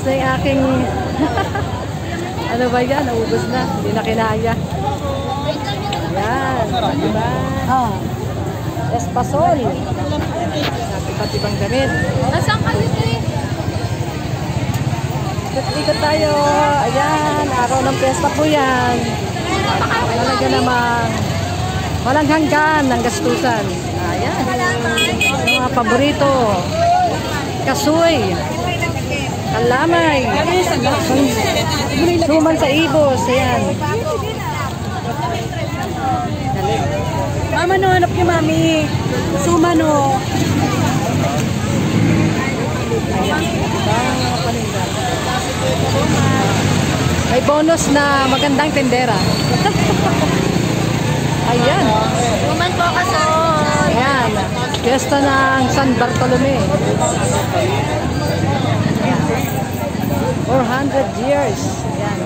na yung aking... ano ba yan? Naubos na. Hindi na kinaya. Yan. Diba? Espasol. Iba't ibang gamit. Nasaan ka dito eh? Ikot tayo. Ayan. Araw ng piyesta po yan. Talaga namang walang hanggan ng gastusan. Ayan. Mga paborito. Kasuy. Kalamay. Suman sa ibos. Ayan. Mama, no, hanap niyo, mami. Suman, no. May bonus na magandang tendera. Ayan. Suman po kason. Ayan. Fiesta ng San Bartolome. Ayan. 400 years. Ayan.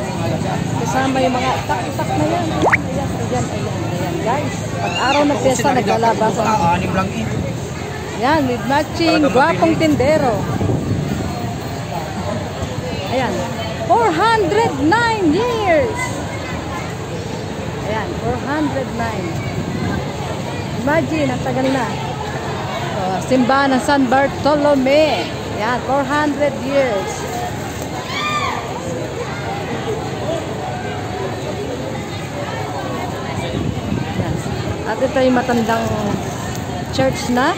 Kasama yung mga tak-tak na yan. Ayan. Ayan guys. Pag araw ng fiesta, naglalabasan. Ayan. With matching guwapong tendero. Ayan. 409 years. Ayan. 409. Imagine, ang tagal na. Simbahan ng San Bartolome. Ayan. 400 years. At ito yung matandang church na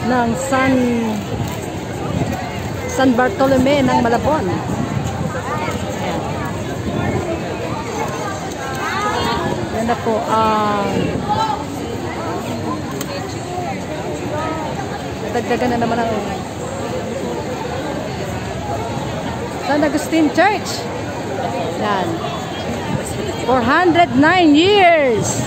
ng San Bartolome ng Malabon. Ayan. Yan na po dagdagan na naman ang San Agustin Church. Yan. 409 years.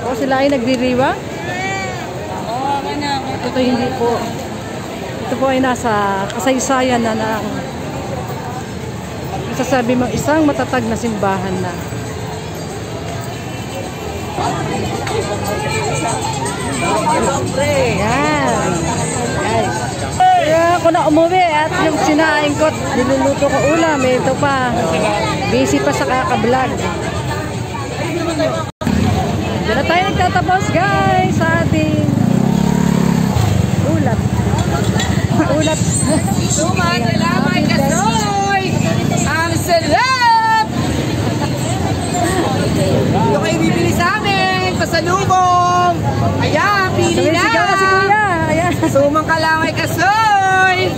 O sila ay nagdiriwa? Ito hindi po. Ito po ay nasa kasaysayan na ng masasabi mo isang matatag na simbahan na. Yan. Guys. Kaya ako na umuwi at yung sinaing ko, niluluto ko ulam. Ito pa. Busy pa sa kakablog. Diyan na tayo nagtatapos guys sa ating ulat. Ulat. Suman, kalamay, kasoy. Ang sarap! Ito kayo bibili sa amin. Pasalubong. Ayan, pili na. Sigaw na si Kuya. Ayan. Sumang kalamay, kasoy.